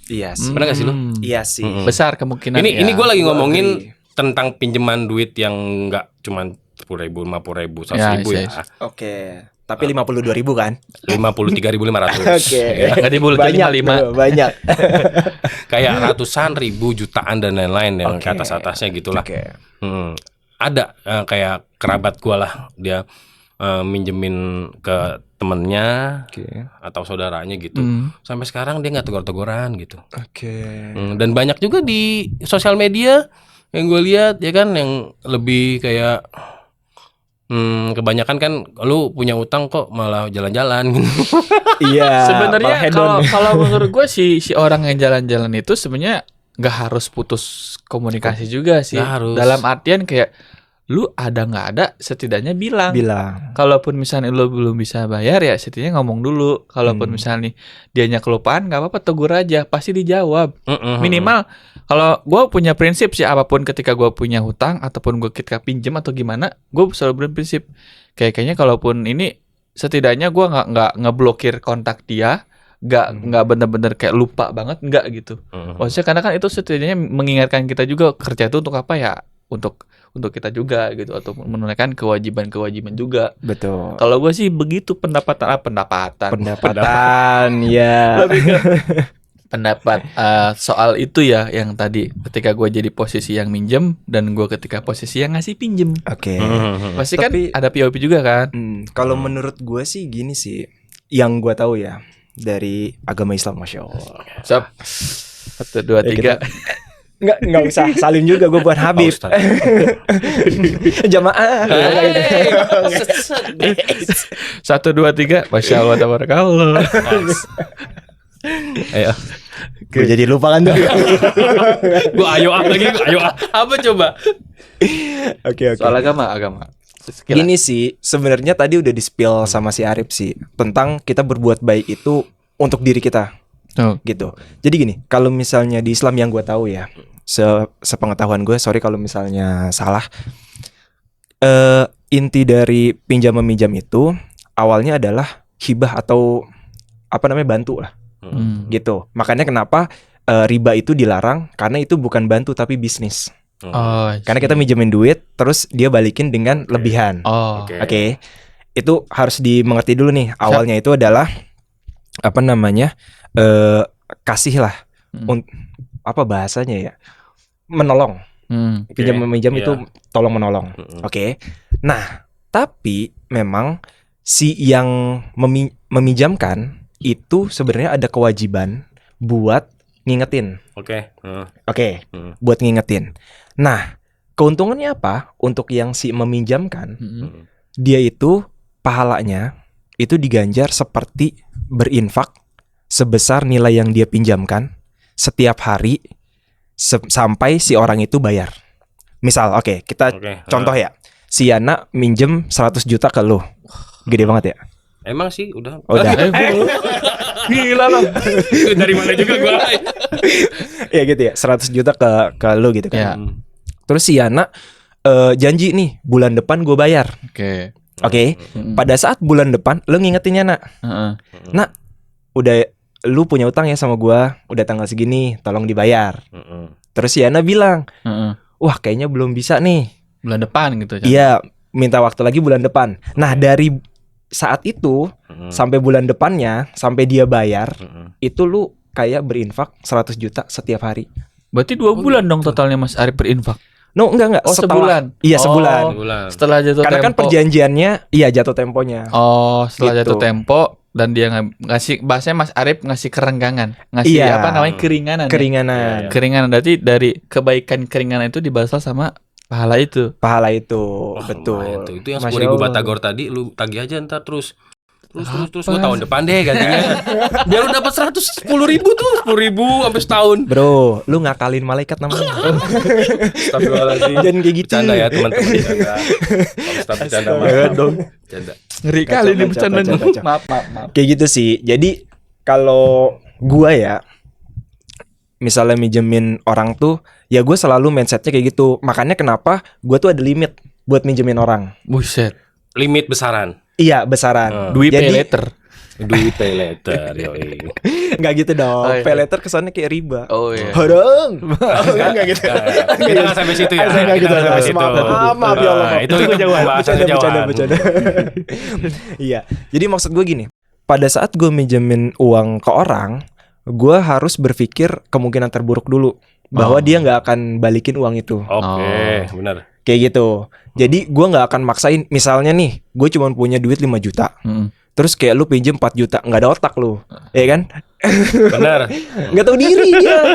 Iya sih. Benar gak sih lu? Iya sih. Besar kemungkinan. Ini gue lagi gua ngomongin agree. tentang pinjaman duit yang nggak cuman 10.000, 50.000, Ya, 100.000 ya. Oke. Tapi 52.000 kan? 53.500. Oke. Ya. Nggak dibulatin Banyak 55. tuh, banyak. Kayak ratusan ribu, jutaan dan lain-lain yang Oke. ke atas-atasnya gitulah. Oke. Ada kayak kerabat gua lah, dia minjemin ke temennya atau saudaranya gitu. Sampai sekarang dia nggak tegur-teguran gitu. Oke. Dan banyak juga di sosial media yang gue lihat ya kan, yang lebih kayak kebanyakan kan lu punya utang kok malah jalan-jalan gitu. Iya. Sebenarnya malah hedon. kalau menurut gue si orang yang jalan-jalan itu sebenarnya nggak harus putus komunikasi juga sih. Nggak harus. Dalam artian kayak lu ada nggak ada setidaknya bilang. Kalaupun misalnya lu belum bisa bayar ya setidaknya ngomong dulu. Kalaupun misalnya nih dianya kelupaan nggak apa-apa, tegur aja, pasti dijawab. Minimal kalau gue punya prinsip sih, apapun ketika gue punya hutang ataupun gue ketika pinjam atau gimana, gue selalu berprinsip kayaknya kalaupun ini setidaknya gue nggak ngeblokir kontak dia, nggak bener-bener kayak lupa banget, nggak gitu. Maksudnya karena kan itu setidaknya mengingatkan kita juga kerja itu untuk apa ya, untuk kita juga gitu, atau menunaikan kewajiban juga. Betul. Kalau gue sih begitu pendapatan ya. lebih ke pendapat soal itu ya, yang tadi ketika gue jadi posisi yang minjem dan gue ketika posisi yang ngasih pinjem. Oke. Pasti Tapi- kan ada POP juga kan. Kalau menurut gue sih gini sih, yang gue tahu ya dari agama Islam, masya Allah. Sob. 1, 2, 3. Nggak usah salim juga, gue buat Habib. Ustaz. Jamaah. 1, 2, 3. Masya Allah, tabarakallah. Ayo. Gue jadi lupa kan tuh. Gua ayo lagi, ayo Apa coba? Oke. Soal agama. Sekilas. Gini sih, sebenarnya tadi udah di-spill sama si Arif sih tentang kita berbuat baik itu untuk diri kita. Gitu. Jadi gini, kalau misalnya di Islam yang gue tahu ya, sepengetahuan gue, sorry kalau misalnya salah, inti dari pinjam meminjam itu awalnya adalah hibah atau apa namanya, bantu lah, gitu. Makanya kenapa riba itu dilarang, karena itu bukan bantu tapi bisnis. Karena kita minjemin duit, terus dia balikin dengan lebihan. Oke. Itu harus dimengerti dulu nih. Awalnya itu adalah apa namanya, kasih lah, apa bahasanya ya, menolong. Pinjam meminjam itu tolong menolong. Oke. Nah, tapi memang si yang meminjamkan itu sebenarnya ada kewajiban buat ngingetin. Oke. Buat ngingetin. Nah, keuntungannya apa untuk yang si meminjamkan? Dia itu pahalanya itu diganjar seperti berinfak sebesar nilai yang dia pinjamkan setiap hari sampai si orang itu bayar. Misal, kita contoh ya, si Yana minjem 100 juta ke lu. Gede banget ya? Emang sih udah. Gila loh. Dari mana juga gua. Ya gitu ya, 100 juta ke lu gitu kan. Ya. Terus si Yana janji nih bulan depan gue bayar. Oke. Pada saat bulan depan lu ngingetin Yana. Nak, udah lu punya utang ya sama gue, udah tanggal segini, tolong dibayar. Terus si Yana bilang, wah kayaknya belum bisa nih. Bulan depan gitu. Iya, minta waktu lagi bulan depan. Nah dari saat itu sampai bulan depannya, sampai dia bayar, itu lu kayak berinfak 100 juta setiap hari. Berarti 2 bulan dong totalnya Mas Arif berinfak. No, enggak. Sebulan. Iya, sebulan. Setelah jatuh Karena tempo. kan perjanjiannya, iya jatuh temponya. Setelah Gitu. jatuh tempo dan dia ngasih, bahasanya Mas Arif ngasih kerenggangan, ngasih Iya. apa namanya, keringanan. Keringanan. Ya? Keringanan berarti dari kebaikan keringanan itu dibalas sama pahala itu. Pahala itu, Wah, betul. lumayan tuh. Itu yang Masya 10.000 Allah. batagor tadi lu tagih aja ntar terus gua tahun depan deh gantinya. Biar lu dapat 110.000 tuh, 10.000 sampai setahun. Bro, lu ngakalin malaikat namanya. Astagfirullahaladzim. Jangan kayak gitu. Bercanda ya teman-teman, bercanda. Ustaz bercanda, Jangan dong. Bercanda. Ngeri Kacau, kali ini kacau, bercandanya. kacau, kacau. Maaf. Kayak gitu sih. Jadi kalau gua ya, misalnya minjemin orang tuh, ya gue selalu mindsetnya kayak gitu. Makanya kenapa gue tuh ada limit buat minjemin orang. Buset. Limit besaran. Iya, besaran. Duit pay Jadi- later. Duit pay later, yoi. Nggak gitu dong. Oh, iya. Pay later kesannya kayak riba. Oh iya. Hadang. Nggak gitu. Kita nggak sampai situ ya. Nggak Kita gitu. nggak sampai situ. Maaf ya Allah. Nah, itu pembahasan kejauhan. Bercanda. Iya. Jadi maksud gue gini. Pada saat gue minjemin uang ke orang, gue harus berpikir kemungkinan terburuk dulu bahwa dia nggak akan balikin uang itu. Oke, benar. Kayak gitu. Jadi gue nggak akan maksain. Misalnya nih, gue cuma punya duit 5 juta. Terus kayak lu pinjem 4 juta, nggak ada otak lu, ya kan? Benar. Nggak tahu diri dia,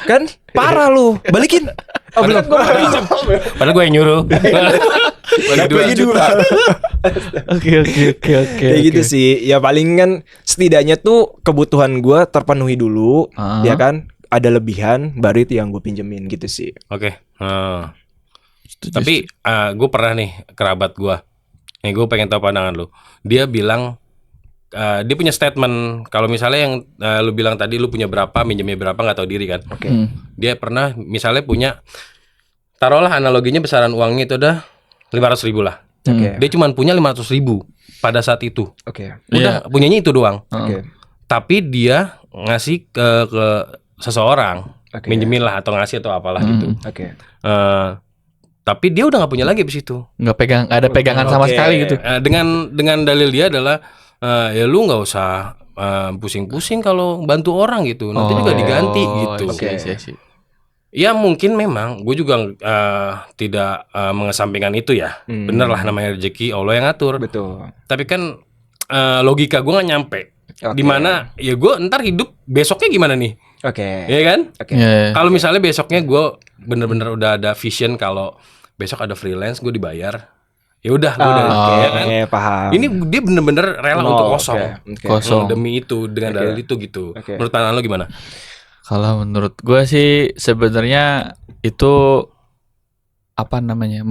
kan? Parah lu, balikin. Oh, belum. Padahal gue yang nyuruh. Bagi dua. Oke. Kayak gitu sih. Ya paling kan setidaknya tuh kebutuhan gue terpenuhi dulu, ya kan? Ada lebihan, baru itu yang gue pinjemin gitu sih. Oke. Tapi gue pernah nih kerabat gue. Nih gue pengen tahu pandangan lu. Dia bilang dia punya statement kalau misalnya yang lu bilang tadi lu punya berapa, minjemnya berapa nggak tahu diri kan. Oke. Dia pernah misalnya punya, taruhlah analoginya besaran uangnya itu udah 500.000 lah. Oke. Dia cuma punya 500.000 pada saat itu. Oke. Udah punyanya itu doang. Oke. Tapi dia ngasih ke seseorang, Oke. minjemin lah atau ngasih atau apalah gitu. Oke. Tapi dia udah nggak punya lagi abis itu. Nggak ada pegangan sama Oke. sekali gitu. Dengan dalil dia adalah ya lu nggak usah pusing-pusing kalau bantu orang gitu, nanti juga diganti gitu. Oke. Ya mungkin memang gue juga tidak mengesampingkan itu ya. Bener lah, namanya rezeki Allah yang ngatur. Betul. Tapi kan logika gue nggak nyampe. Oke. Dimana ya gue ntar hidup besoknya gimana nih? Oke. Iya kan? Oke. Iya. Kalau misalnya besoknya gue bener-bener udah ada vision kalau besok ada freelance gue dibayar, ya udah gue udah ya kan? Paham. Ini dia bener-bener rela Nol, untuk kosong. oke. Kosong. Demi itu, dengan dalil itu gitu. Oke. Menurut pandangan lo gimana? Kalau menurut gue sih sebenarnya itu apa namanya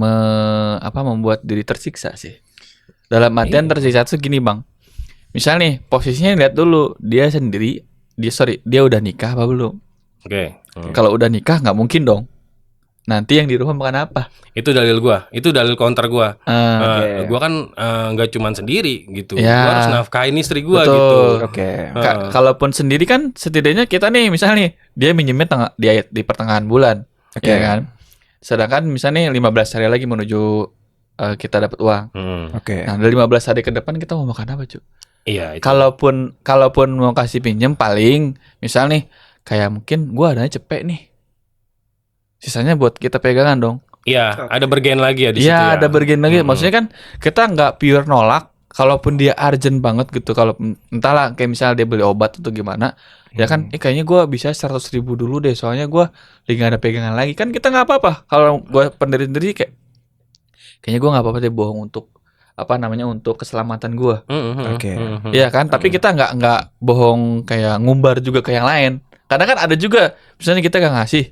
membuat diri tersiksa sih. Dalam artian tersiksa tuh gini bang. Misal nih posisinya lihat dulu dia udah nikah apa belum? Oke. Kalau udah nikah nggak mungkin dong. Nanti yang di rumah makan apa? Itu dalil gua, itu dalil counter gua. Oke. Gua kan nggak cuman sendiri gitu. Ya. Gua harus nafkahin istri gua Betul. gitu. Oke. Kalaupun sendiri kan setidaknya kita nih misalnya nih dia minjemnya di pertengahan bulan, Oke. ya kan? Sedangkan misalnya nih 15 hari lagi menuju kita dapat uang. Oke. Nah, dari 15 hari ke depan kita mau makan apa, Cuk? Iya. Itu. Kalaupun mau kasih pinjam paling misal nih kayak mungkin gua adanya cepet nih. Sisanya buat kita pegangan dong. Iya. Ada bergen lagi ya di situ. Iya, Ya. ada bergen lagi. Maksudnya kan kita nggak pure nolak. Kalaupun dia urgent banget gitu, kalau entahlah kayak misalnya dia beli obat atau gimana, ya kan, kayaknya gue bisa 100.000 dulu deh, soalnya gue lagi nggak ada pegangan lagi. Kan kita nggak apa-apa. Kalau gue pendiri kayaknya gue nggak apa-apa deh bohong untuk untuk keselamatan gue. Oke. Iya kan, tapi kita nggak bohong kayak ngumbar juga ke yang lain. Karena kan ada juga, misalnya kita nggak ngasih,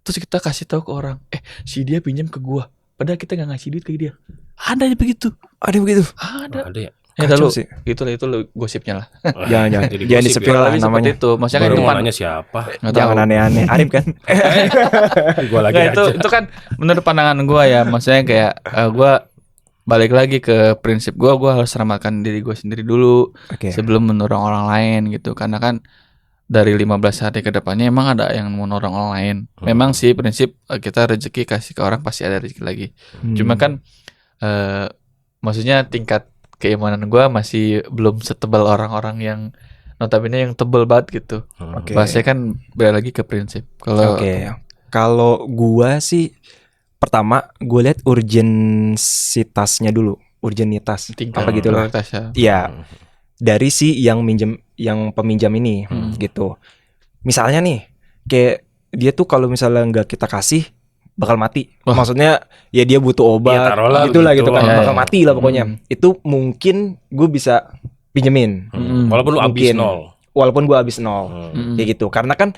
terus kita kasih tahu ke orang, si dia pinjam ke gua, padahal kita nggak ngasih duit ke dia. Ada begitu. Ada begitu. Ada. Ada ya. Ya Kacau lu, sih. itu gosipnya lah. Jangan Jadi jangan gosip disepil ya. lah Lebih namanya. seperti itu. Maksudnya kan Baru itu mau nanya siapa? nggak Jangan tahu. aneh-aneh. Arif kan? Gua lagi Nggak, aja. itu kan menurut pandangan gua ya. Maksudnya kayak gua balik lagi ke prinsip gua harus selamatkan diri gua sendiri dulu Oke. sebelum mendorong orang lain gitu. Karena kan dari 15 hari ke depannya emang ada yang menolong orang lain. Memang sih prinsip kita rezeki kasih ke orang pasti ada rezeki lagi. Cuma kan maksudnya tingkat keimanan gua masih belum setebal orang-orang yang notabene yang tebel banget gitu. Oke. Bahasanya kan balik lagi ke prinsip. Kalau Kalau gua sih pertama gue lihat urgensitasnya dulu, urgenitas tingkat apa gitu loh. prioritas ya. Iya. Dari si yang peminjam ini gitu. Misalnya nih, kayak dia tuh kalau misalnya nggak kita kasih bakal mati. Wah. Maksudnya ya dia butuh obat, Ya, taruhlah gitulah gitu. gitu kan, Ya, bakal ya. mati lah pokoknya. Itu mungkin gue bisa pinjemin, Walaupun lu habis Mungkin. nol. walaupun gue habis nol, kayak gitu. Karena kan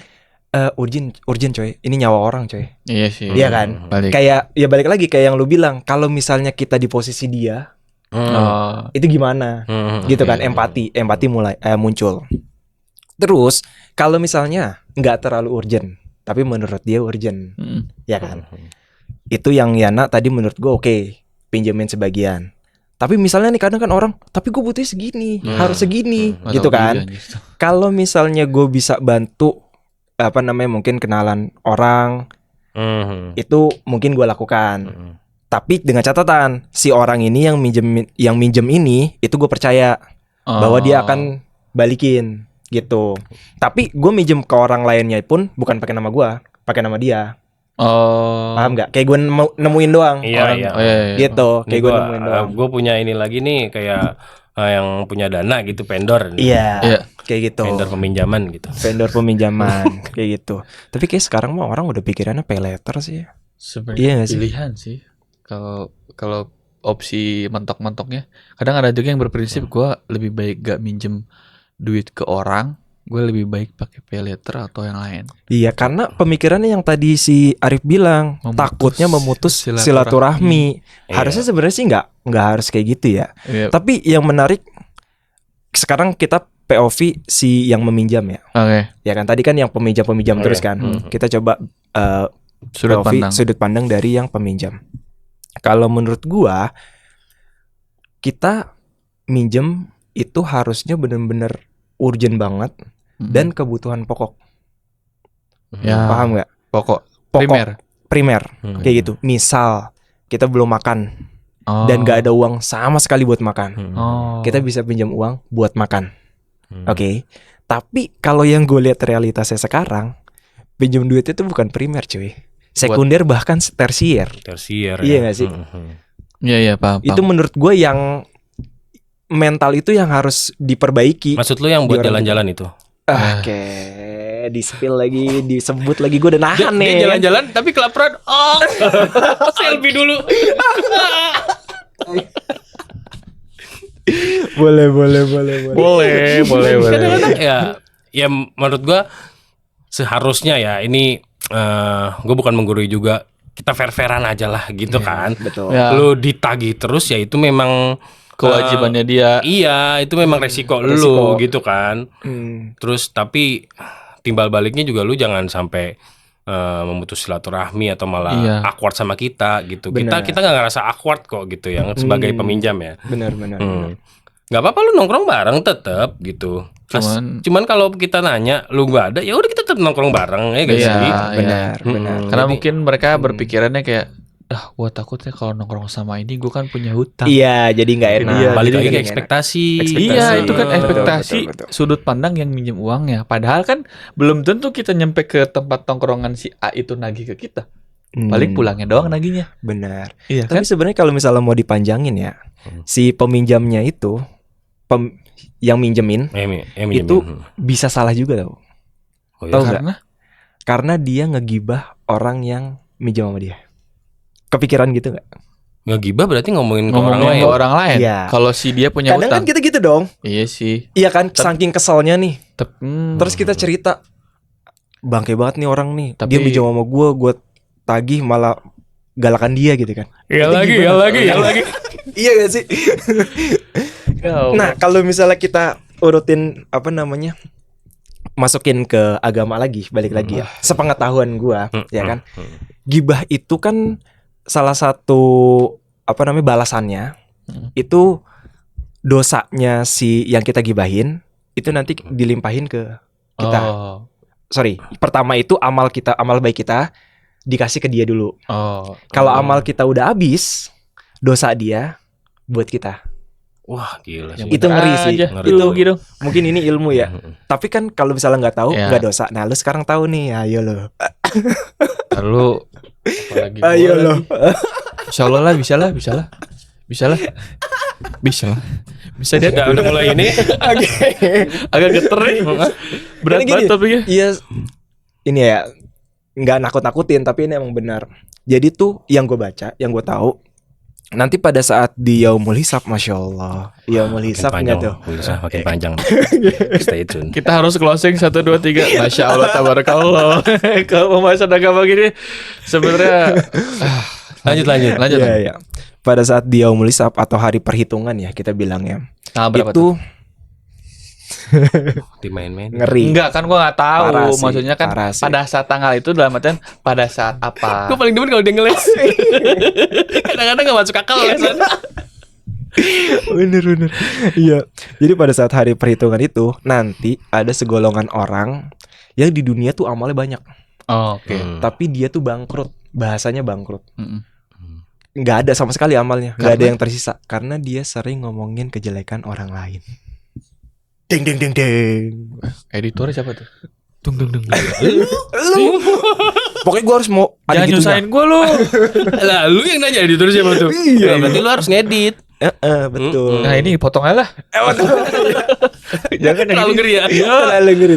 urgent coy, ini nyawa orang coy. Iya sih. Iya kan? Balik. Kayak ya balik lagi kayak yang lu bilang, kalau misalnya kita di posisi dia, Oh, itu gimana? Gitu kan, empati mulai muncul. Terus kalau misalnya nggak terlalu urgent, tapi menurut dia urgent, ya kan? Itu yang Yana tadi menurut gue oke, pinjemin sebagian. Tapi misalnya nih kadang kan orang, tapi gue butuhnya segini, harus segini, Nggak gitu tahu kan. juga, anjir. Kalau misalnya gue bisa bantu mungkin kenalan orang, itu mungkin gue lakukan. Tapi dengan catatan si orang ini yang minjem ini itu gue percaya bahwa dia akan balikin gitu. Tapi gue minjem ke orang lainnya pun bukan pakai nama gue, pakai nama dia. Paham nggak? Kayak gue nemuin doang. Iya. Gitu. Kayak gue nemuin doang. Gue punya ini lagi nih kayak yang punya dana gitu, vendor. Iya. Kayak gitu. Vendor peminjaman gitu. Vendor peminjaman kayak gitu. Tapi kayak sekarang mah orang udah pikirannya pay later sih. Sebenarnya Iya nggak sih? pilihan sih. Kalau opsi mentok-mentoknya, kadang ada juga yang berprinsip gue lebih baik gak minjem duit ke orang, gue lebih baik pakai pay later atau yang lain. Iya, karena pemikirannya yang tadi si Arif bilang, takutnya memutus silaturahmi. Harusnya sebenarnya sih nggak harus kayak gitu ya. Tapi yang menarik sekarang kita POV si yang meminjam ya. Oke. Ya kan tadi kan yang peminjam terus kan. Kita coba sudut pandang dari yang peminjam. Kalau menurut gua, kita minjem itu harusnya benar-benar urgent banget dan kebutuhan pokok. Ya. Paham nggak? Pokok primer kayak gitu. Misal kita belum makan dan gak ada uang sama sekali buat makan, kita bisa pinjam uang buat makan. Oke. Tapi kalau yang gue lihat realitasnya sekarang, pinjam duit itu bukan primer cuy, sekunder bahkan tersier. Iya nggak sih? Iya paham. Itu menurut gue yang mental itu yang harus diperbaiki. Maksud lu yang buat jalan-jalan itu? Oke, di-spill lagi, disebut lagi, gue udah nahan nih. Dia jalan-jalan tapi kelaparan. Selfie dulu. Boleh. Kadang-kadang ya menurut gua seharusnya ya ini gua bukan menggurui juga, kita fair-fairan aja lah gitu kan. Betul. Ya. Lu ditagih terus ya itu memang kewajibannya dia. Iya, itu memang resiko lu gitu kan. Terus tapi timbal baliknya juga lu jangan sampai memutus silaturahmi atau malah awkward sama kita gitu. Bener. Kita nggak ngerasa awkward kok gitu yang sebagai peminjam ya. Benar. Nggak apa-apa lu nongkrong bareng tetap gitu. Cuman kalau kita nanya lu nggak ada, ya udah kita tetap nongkrong bareng ya guys. Benar. Karena mungkin mereka berpikirannya kayak, gua takutnya kalau nongkrong sama ini gua kan punya hutang. Iya, jadi nggak enak. Iya, balik jadi lagi ke nggak ekspektasi. Iya, itu kan ekspektasi Betul. sudut pandang yang minjem uangnya. Padahal kan belum tentu kita nyampe ke tempat tongkrongan si A itu nagih ke kita. Paling pulangnya doang nagihnya. Benar. Iya Tapi sebenarnya kalau misalnya mau dipanjangin ya, si peminjamnya itu yang minjemin itu bisa salah juga tau. Tahu nggak? Karena dia ngegibah orang yang minjem sama dia. Kepikiran gitu nggak? Ngegibah berarti ngomongin Ngomongin ke orang lain. Iya. Kalau si dia punya Kadang hutang. kan kita gitu dong. Iya sih. Iya kan, saking keselnya nih. Terus Terus kita cerita, bangke banget nih orang nih. Tapi- Dia minjem sama gue tagih malah galakan dia gitu kan. Ya lagi. Iya gak sih? Nah, kalau misalnya kita urutin masukin ke agama lagi, balik lagi ya. Sepengetahuan gua, ya kan. Gibah itu kan salah satu balasannya itu dosanya si yang kita gibahin itu nanti dilimpahin ke kita. Pertama itu amal baik kita dikasih ke dia dulu. Kalau amal kita udah habis, dosa dia buat kita. Wah, gila sih. Itu ngeri sih. Itu gitu. Mungkin ini ilmu ya. Tapi kan kalau misalnya nggak tahu, Ya. nggak dosa. Nah, lu sekarang tahu nih, ayo lo. Lalu apalagi gua Ayo lagi. lo. Insyaallah lah, bisa lah. Bisa dia. Udah mulai ini. Agak geter nih. Berat Karena gini, banget topiknya. Iya, ini ya nggak nakut-nakutin, tapi ini emang benar. Jadi tuh yang gue baca, yang gue tahu, nanti pada saat di Yaumul Hisab, Masya Allah, Yaumul Hisab nggak tuh? Makin panjang. Stay tune. Kita harus closing 1, 2, 3. Masya Allah, tabarakallah. Kalau pembahasan agama gini sebenarnya lanjut. Iya. Pada saat di Yaumul Hisab atau hari perhitungan ya kita bilang ya, berapa itu Dimain-main. ngeri. Enggak kan gua nggak tahu. Parah sih, Maksudnya kan parah sih. pada saat tanggal itu dalam artian pada saat apa? Gue paling demen kalau dia ngeles. Kadang-kadang gak masuk akal lesan. Bener. Iya. Jadi pada saat hari perhitungan itu nanti ada segolongan orang yang di dunia tuh amalnya banyak, Oke. tapi dia tuh bangkrut. Bahasanya bangkrut. Mm-mm. Nggak ada sama sekali amalnya, nggak ada Karena? yang tersisa karena dia sering ngomongin kejelekan orang lain. Ding ding ding ding. Editornya siapa tuh? Dung dung dung. Pokoknya gue harus mau ada Jangan gitunya. nyusahin gue lu. Lah lu yang nanya editor siapa tuh? Iya. Berarti lu harus ngedit. Betul. Nah ini potong aja lah. Jangan Terlalu ngeri ya. Terlalu ngeri.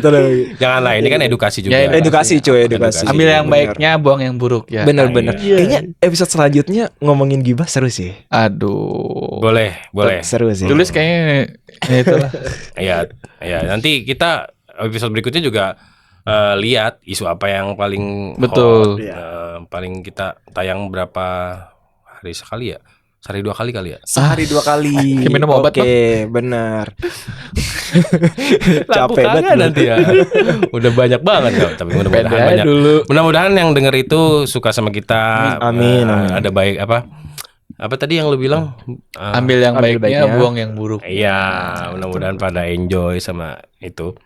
Janganlah, ini kan edukasi juga. Ya, Edukasi cuy, edukasi. Ambil yang Bener. baiknya, buang yang buruk ya. Bener-bener. Iya. Kayaknya episode selanjutnya ngomongin gibah seru sih. Aduh. Boleh. Seru sih. Tulis kayaknya ya itulah. Ya, nanti kita episode berikutnya juga lihat isu apa yang paling Betul. hot, paling kita tayang berapa hari sekali ya? Sehari 2 kali kali ya? Sehari 2 kali. Kayak minum obat, Oke, benar. Lampu Capek kagak banget nanti ya. Udah banyak banget kok, tapi mudah-mudahan Pede aja banyak. dulu. Mudah-mudahan yang denger itu suka sama kita. Amin. Ada baik apa tadi yang lu bilang? Ambil yang Ambil baiknya, baiknya. buang yang buruk. Iya, mudah-mudahan pada enjoy sama itu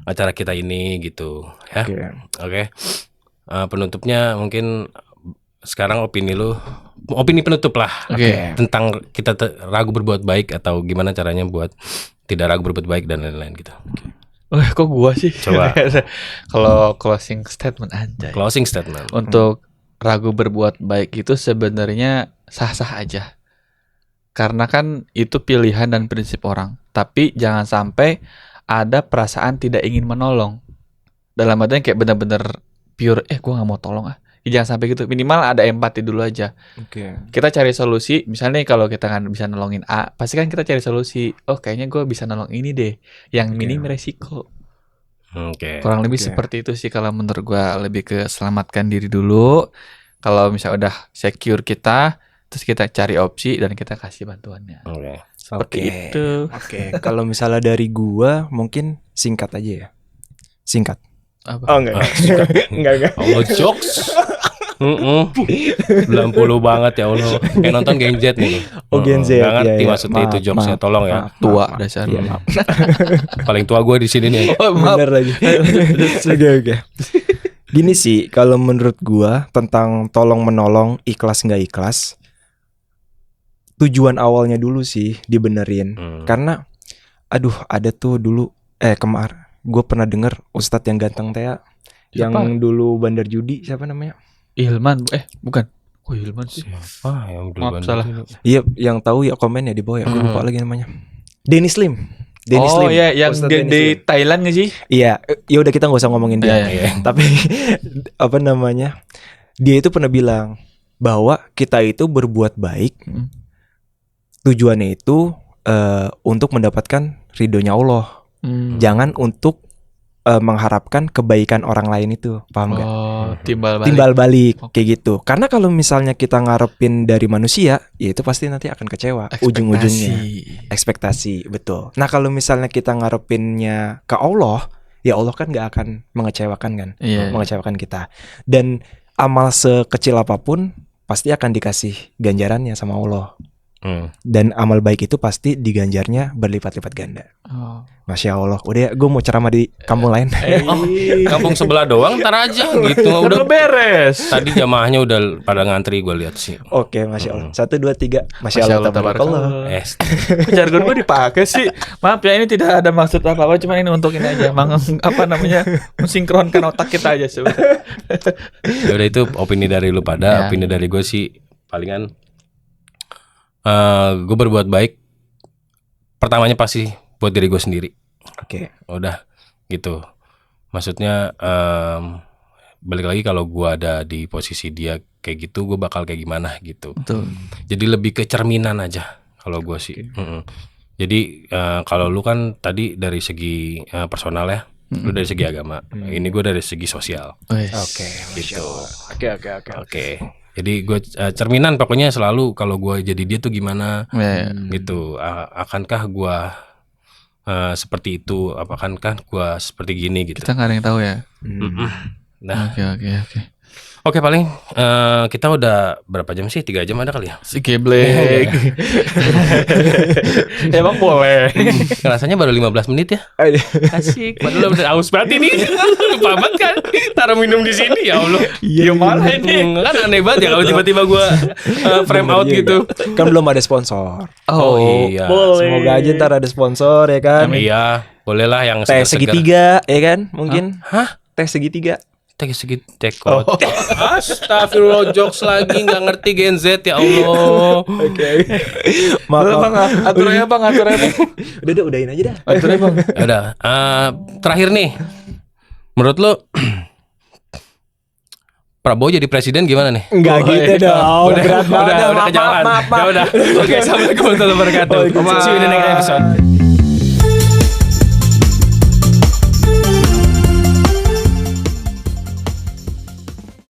acara kita ini gitu ya. Oke. Penutupnya mungkin sekarang opini penutup lah. Oke. Tentang kita ragu berbuat baik atau gimana caranya buat tidak ragu berbuat baik dan lain-lain gitu. Oh, kok gua sih? Coba. Kalau closing statement aja. Closing statement. Untuk ragu berbuat baik itu sebenarnya sah-sah aja. Karena kan itu pilihan dan prinsip orang. Tapi jangan sampai ada perasaan tidak ingin menolong. Dalam artian kayak benar-benar pure, gua nggak mau tolong ah. Jangan sampai gitu. Minimal ada empati dulu aja. Oke. Kita cari solusi. Misalnya kalau kita kan bisa nolongin A, pasti kan kita cari solusi. Oh, kayaknya gue bisa nolong ini deh, yang minim resiko. Oke. Kurang lebih seperti itu sih kalau menurut gue, lebih ke selamatkan diri dulu. Kalau misalnya udah secure kita, terus kita cari opsi dan kita kasih bantuannya. Oke. Seperti itu. Oke. Kalau misalnya dari gua mungkin singkat aja ya. Singkat. Apa? Oh enggak. Enggak. Allah jokes. 90 banget ya Allah. Kayak nonton Gen Z nih. Oh, Gen Z, Nggak ngerti iya. maksudnya itu Maaf, jokesnya. maaf. Tolong ya. Tua Maaf. dasar. Iya, maaf. Paling tua gue di sini nih. Oh, maaf. Bener lagi. Oke. Gini sih, kalau menurut gua tentang tolong menolong, ikhlas nggak ikhlas, tujuan awalnya dulu sih dibenerin. Karena, aduh, ada tuh dulu kemarin gue pernah denger Ustadz yang ganteng Tea, yang dulu bandar judi, siapa namanya? Ilman, bukan. Oh, Ilman sih. Siapa yang dulu Maaf, bandar salah. judi? Iya, yang tahu ya komen ya di bawah ya. Gue lupa lagi namanya. Dennis Lim. Dennis Oh Lim. iya, yang Ustadz di Dennis Lim. Thailand nggak sih? Iya, ya udah kita nggak usah ngomongin dia. Iya. Tapi apa namanya? Dia itu pernah bilang bahwa kita itu berbuat baik. Tujuannya itu untuk mendapatkan ridhonya Allah. Jangan untuk mengharapkan kebaikan orang lain itu, paham nggak? Oh, timbal balik. Timbal balik kayak gitu. Karena kalau misalnya kita ngarepin dari manusia, ya itu pasti nanti akan kecewa ujung-ujungnya. Ekspektasi, betul. Nah kalau misalnya kita ngarepinnya ke Allah, ya Allah kan nggak akan mengecewakan kan, mengecewakan kita. Dan amal sekecil apapun pasti akan dikasih ganjarannya sama Allah. Dan amal baik itu pasti diganjarnya berlipat-lipat ganda. Masya Allah. Udah ya, gue mau ceramah di kampung lain. Kampung sebelah doang, ntar aja gitu. Udah beres. Tadi jamaahnya udah pada ngantri gue lihat sih. Oke, Masya Allah. 1, 2, 3. Masya Allah, tabarakallah. Jargon gue dipakai sih. Maaf ya, ini tidak ada maksud apa-apa, cuma ini untuk ini aja. Mensinkronkan otak kita aja sebenarnya. Ya udah, itu opini dari lu pada. Opini dari gue sih palingan gue berbuat baik pertamanya pasti buat diri gue sendiri. Oke. Udah gitu. Maksudnya balik lagi, kalau gue ada di posisi dia kayak gitu, gue bakal kayak gimana gitu. Betul. Jadi lebih ke cerminan aja kalau gue sih. Jadi kalau lu kan tadi dari segi personal ya, lu dari segi agama. Ini gue dari segi sosial. Oke. Gitu. Oke. Jadi gue cerminan pokoknya selalu, kalau gue jadi dia tuh gimana gitu. Akankah gue seperti itu? Apakankah gue seperti gini gitu? Kita nggak ada yang tahu ya. Nah, Oke. Oke, paling kita udah berapa jam sih? 3 jam ada kali ya? Si geblek. Emang boleh. Rasanya baru 15 menit ya. Asik. Padahal udah haus banget ini. Lupa banget kan. Taruh minum di sini ya Allah. Iya malah ini. Kan aneh banget ya kalau tiba-tiba gua frame out gitu. Kan belum ada sponsor. Oh, iya. boleh. Semoga aja ntar ada sponsor ya kan. Iya, boleh lah yang Teh segar-segar. segitiga ya kan mungkin. Hah? Teh segitiga. Teh tekot. Astagfirullah, jokes lagi nggak ngerti Gen Z ya Allah. Oke. Udah bang, atur aja bang. Udahin aja dah. Atur aja bang. Ya udah, terakhir nih. Menurut lo Prabowo jadi presiden gimana nih? Enggak gitu dong. Berat banget. udah kejauhan. Maaf. Ya udah. Oke, assalamualaikum warahmatullahi wabarakatuh. See you in the next episode.